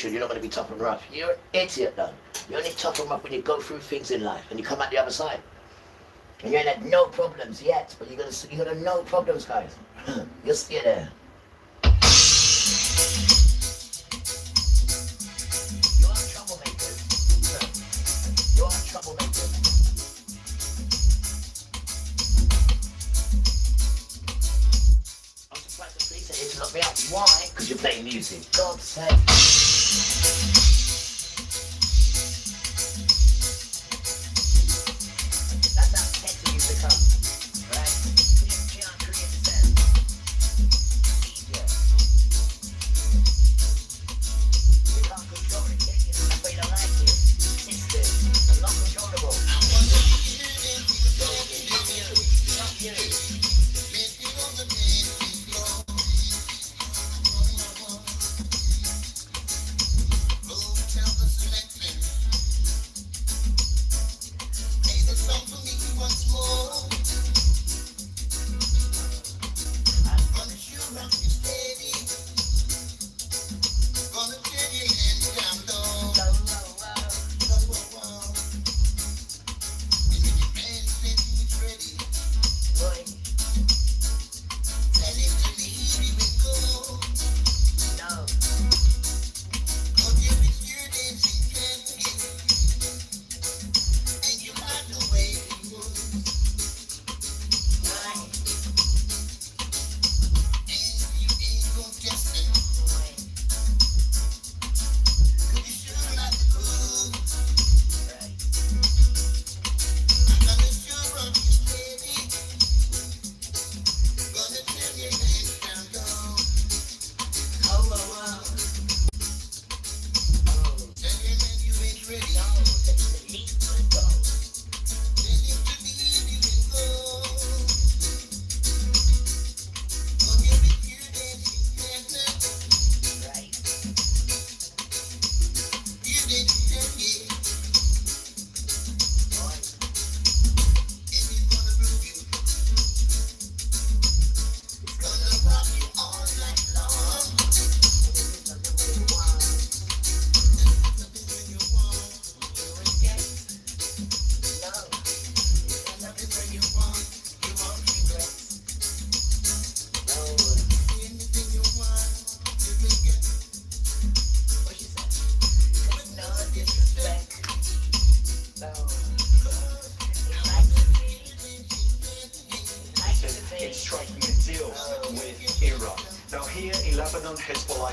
You're not going to be tough and rough. You're an idiot, though. You're only tough and rough when you go through things in life and you come out the other side. And you ain't had no problems yet, but you're gonna have no problems, guys. You'll stay there. You are troublemakers. You are troublemakers. I'm surprised the police are here to lock me up. Why? Because you're playing music. God's sake.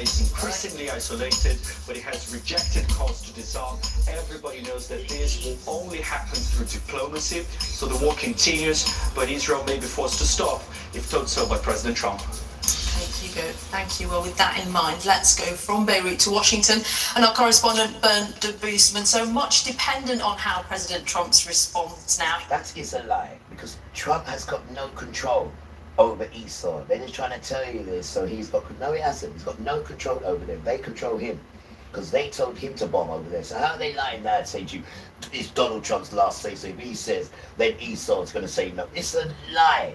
is increasingly isolated, but it has rejected calls to disarm. Everybody knows that this will only happen through diplomacy, so the war continues, but Israel may be forced to stop if told so by President Trump. Thank you. Well, with that in mind, let's go from Beirut to Washington and our correspondent Bernd de Boosman. So much dependent on how President Trump's responds now. That is a lie, because Trump has got no control over Esau. They're just trying to tell you this, so he hasn't. He's got no control over them. They control him, because they told him to bomb over there. So how are they lying now and saying to you, it's Donald Trump's last say, so if he says, then Esau's going to say no. It's a lie.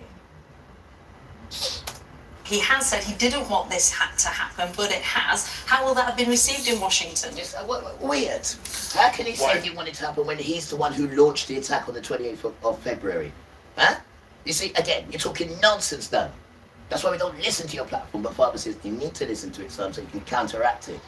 He has said he didn't want this to happen, but it has. How will that have been received in Washington? Weird. How can he say he wanted to happen when he's the one who launched the attack on the 28th of February? Huh? You see, again, you're talking nonsense now. That's why we don't listen to your platform, but Father says you need to listen to it so you can counteract it.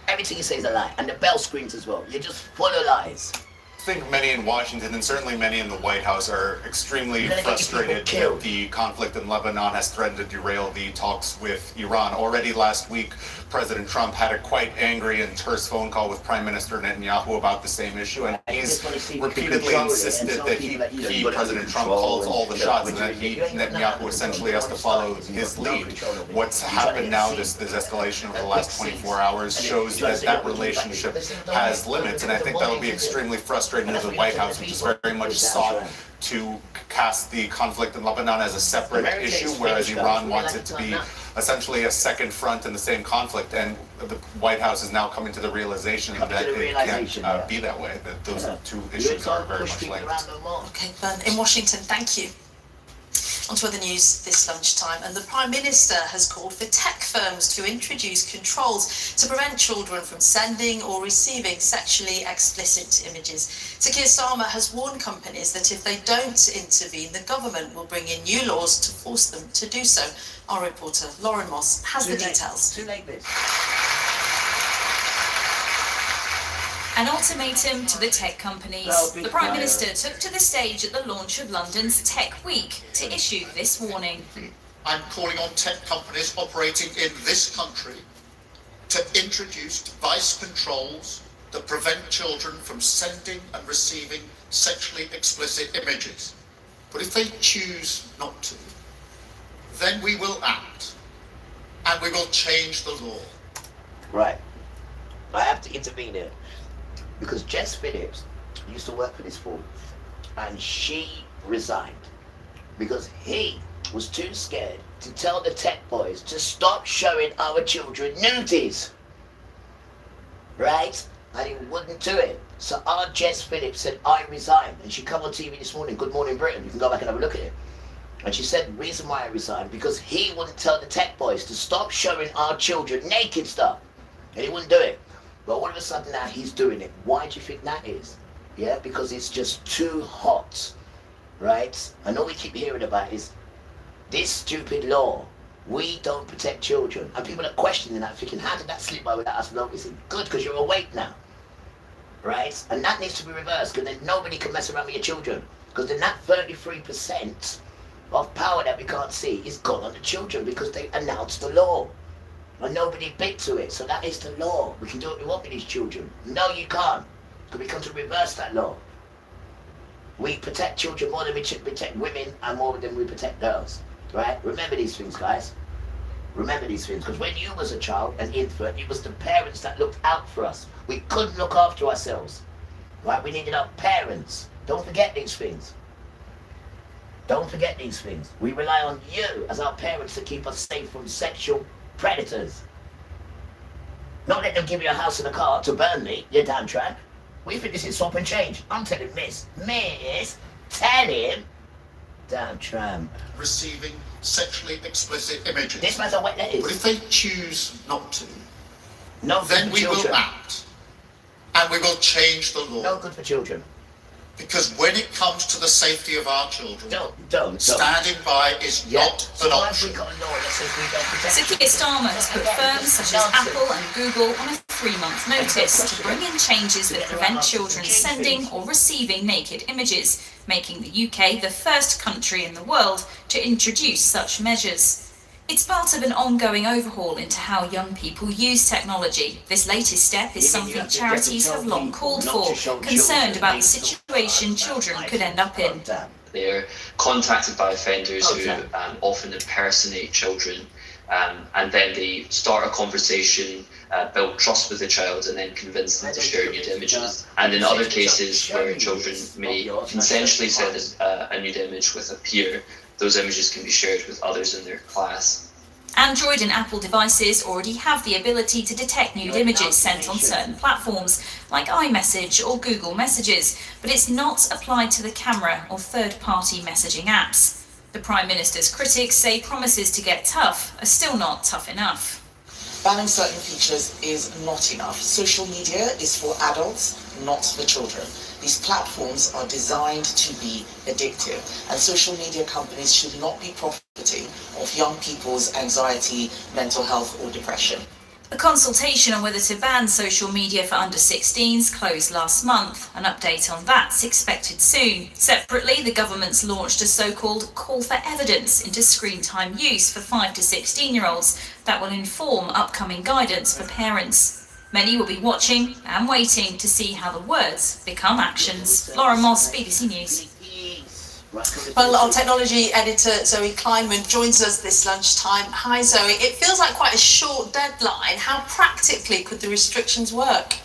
Everything you say is a lie, and the bell screams as well. You're just full of lies. I think many in Washington and certainly many in the White House are extremely frustrated that the conflict in Lebanon has threatened to derail the talks with Iran. Already last week, President Trump had a quite angry and terse phone call with Prime Minister Netanyahu about the same issue, and he's repeatedly insisted that he, President Trump, calls all the shots and that Netanyahu essentially has to follow his lead. What's happened now, this escalation over the last 24 hours, shows that that relationship has limits, and I think that'll be extremely frustrating to the White House, which is very much sought to cast the conflict in Lebanon as a separate issue, whereas Iran wants it to be essentially a second front in the same conflict. And the White House is now coming to the realization that it can't be that way, that those two issues are very much linked. Okay, Ben, in Washington, thank you. On to other news this lunchtime, and the Prime Minister has called for tech firms to introduce controls to prevent children from sending or receiving sexually explicit images. So Keir Starmer has warned companies that if they don't intervene, the government will bring in new laws to force them to do so. Our reporter Lauren Moss has the details. Too late, bitch. An ultimatum to the tech companies. The Prime Minister took to the stage at the launch of London's Tech Week to issue this warning. I'm calling on tech companies operating in this country to introduce device controls that prevent children from sending and receiving sexually explicit images. But if they choose not to, then we will act and we will change the law. Right. I have to intervene here. Because Jess Phillips used to work for this fool, and she resigned because he was too scared to tell the tech boys to stop showing our children nudies. Right? And he wouldn't do it. So our Jess Phillips said, I resigned. And she come on TV this morning, Good Morning Britain, you can go back and have a look at it. And she said, the reason why I resigned, because he wouldn't tell the tech boys to stop showing our children naked stuff. And he wouldn't do it. But all of a sudden now he's doing it. Why do you think that is? Yeah, because it's just too hot, right? And all we keep hearing about is this stupid law. We don't protect children. And people are questioning that, thinking, how did that slip by without us noticing? Good, because you're awake now, right? And that needs to be reversed, because then nobody can mess around with your children. Because then that 33% of power that we can't see is gone on the children because they announced the law. And nobody bit to it, so that is the law. We can do what we want with these children. No, you can't, because we come to reverse that law. We protect children more than we protect women, and more than we protect girls, right? Remember these things, guys. Remember these things, because when you was a child, an infant, it was the parents that looked out for us. We couldn't look after ourselves, right? We needed our parents. Don't forget these things. Don't forget these things. We rely on you as our parents to keep us safe from sexual predators. Not let them give you a house and a car to burn me, you damn tramp. We think this is swap and change. I'm telling Miss, tell him, damn tramp. Receiving sexually explicit images. This man's a wet lettuce. But if they choose not to, no then we will act and we will change the law. No good for children. Because when it comes to the safety of our children, don't. Standing by is not an option. So Keir Starmer has put firms such as Apple and Google on a 3-month notice to bring in changes that prevent children sending or receiving naked images, making the UK the first country in the world to introduce such measures. It's part of an ongoing overhaul into how young people use technology. This latest step is something charities have long called for, concerned about the situation children could end up in. They're contacted by offenders who often impersonate children, and then they start a conversation, build trust with the child, and then convince them to share nude images. And in other cases where children may consensually send a nude image with a peer, those images can be shared with others in their class. Android and Apple devices already have the ability to detect nude images sent on certain platforms, like iMessage or Google Messages, but it's not applied to the camera or third-party messaging apps. The Prime Minister's critics say promises to get tough are still not tough enough. Banning certain features is not enough. Social media is for adults, not for children. These platforms are designed to be addictive, and social media companies should not be profiting off young people's anxiety, mental health, or depression. A consultation on whether to ban social media for under 16s closed last month. An update on that's expected soon. Separately, the government's launched a so-called call for evidence into screen time use for 5 to 16-year-olds that will inform upcoming guidance for parents. Many will be watching and waiting to see how the words become actions. Laura Moss, BBC News. Well, our technology editor Zoe Kleinman joins us this lunchtime. Hi Zoe, it feels like quite a short deadline. How practically could the restrictions work?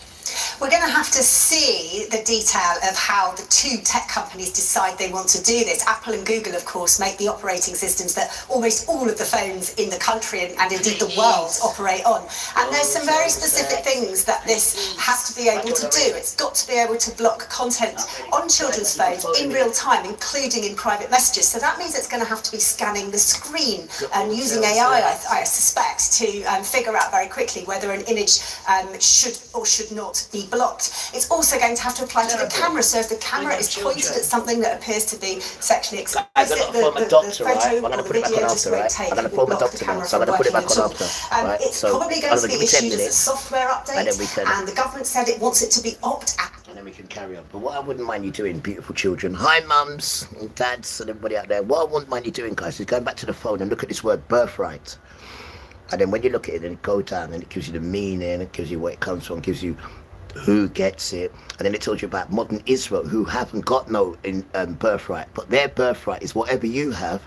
We're going to have to see the detail of how the two tech companies decide they want to do this. Apple and Google, of course, make the operating systems that almost all of the phones in the country and indeed the world operate on. And there's some very specific things that this has to be able to do. It's got to be able to block content on children's phones in real time, including in private messages. So that means it's going to have to be scanning the screen and using AI, I suspect, to figure out very quickly whether an image should or should not be blocked. It's also going to have to apply to the camera, so if the camera is pointed at something that appears to be sexually explicit, the photo or the video just won't take. It will block the camera from working at all. It's probably going to be issued as a software update, and the government said it wants it to be opt-out. And then we can carry on. But what I wouldn't mind you doing, beautiful children, hi mums and dads and everybody out there, what I wouldn't mind you doing, guys, is going back to the phone and look at this word birthright. And then when you look at it and go down and it gives you the meaning, it gives you where it comes from, gives you who gets it, and then it tells you about modern Israel who haven't got no birthright, but their birthright is whatever you have,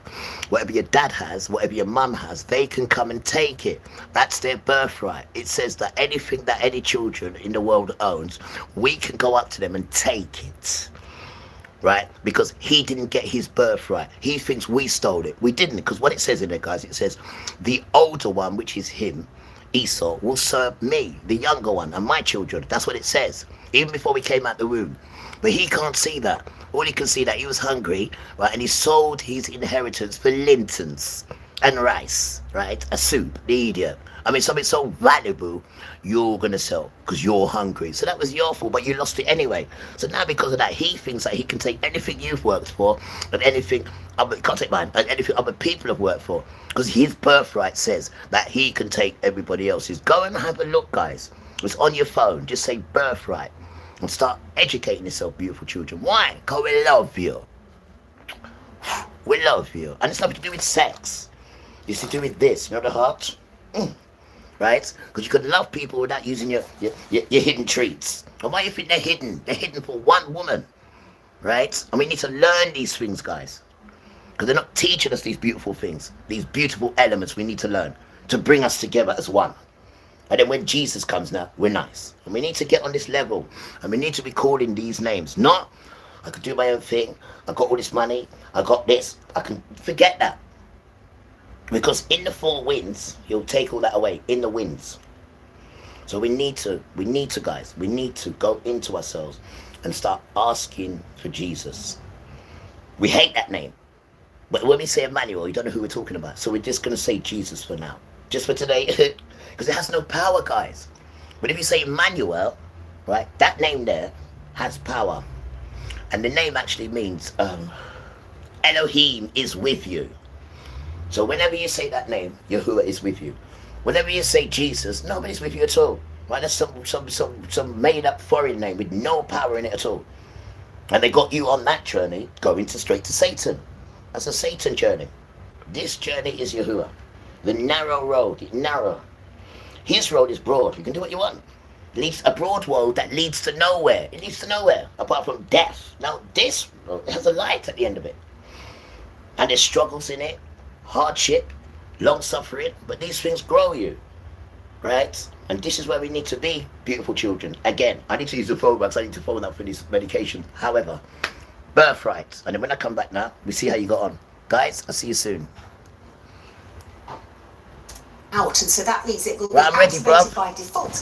whatever your dad has, whatever your mum has, they can come and take it. That's their birthright. It says that anything that any children in the world owns, we can go up to them and take it, right? Because he didn't get his birthright. He thinks we stole it. We didn't, because what it says in there, guys, it says the older one, which is him, Esau, will serve me, the younger one, and my children. That's what it says, even before we came out the womb. But he can't see that. All he can see that he was hungry, right, and he sold his inheritance for lintons and rice, right, a soup, the idiot. I mean, something so valuable you're going to sell because you're hungry. So that was your fault, but you lost it anyway. So now because of that, he thinks that he can take anything you've worked for and anything other, can't take mine, and anything other people have worked for, because his birthright says that he can take everybody else's. Go and have a look, guys. It's on your phone. Just say birthright and start educating yourself, beautiful children. Why? Because we love you. We love you. And it's nothing to do with sex. It's to do with this, you know, the heart. Right? Because you could love people without using your hidden treats. And why do you think they're hidden? They're hidden for one woman. Right? And we need to learn these things, guys. Because they're not teaching us these beautiful things. These beautiful elements we need to learn to bring us together as one. And then when Jesus comes now, we're nice. And we need to get on this level. And we need to be calling these names. Not, I could do my own thing. I got all this money. I got this. I can forget that. Because in the four winds, he'll take all that away in the winds. So we need to, guys, we need to go into ourselves and start asking for Jesus. We hate that name. But when we say Emmanuel, you don't know who we're talking about. So we're just going to say Jesus for now. Just for today. Because it has no power, guys. But if you say Emmanuel, right, that name there has power. And the name actually means Elohim is with you. So whenever you say that name, Yahuwah is with you. Whenever you say Jesus, nobody's with you at all. Right? That's some made up foreign name with no power in it at all. And they got you on that journey going straight to Satan. That's a Satan journey. This journey is Yahuwah. The narrow road, it's narrow. His road is broad. You can do what you want. Leads a broad road that leads to nowhere. It leads to nowhere apart from death. Now this road has a light at the end of it, and there's struggles in it, hardship, long suffering. But these things grow you, right? And this is where we need to be, beautiful children. Again, I need to use the phone because I need to phone up for this medication. However, birthright. And then when I come back now, we see how you got on, guys. I'll see you soon. Out, and so that means it will be Right, I'm ready, activated bruv. by default.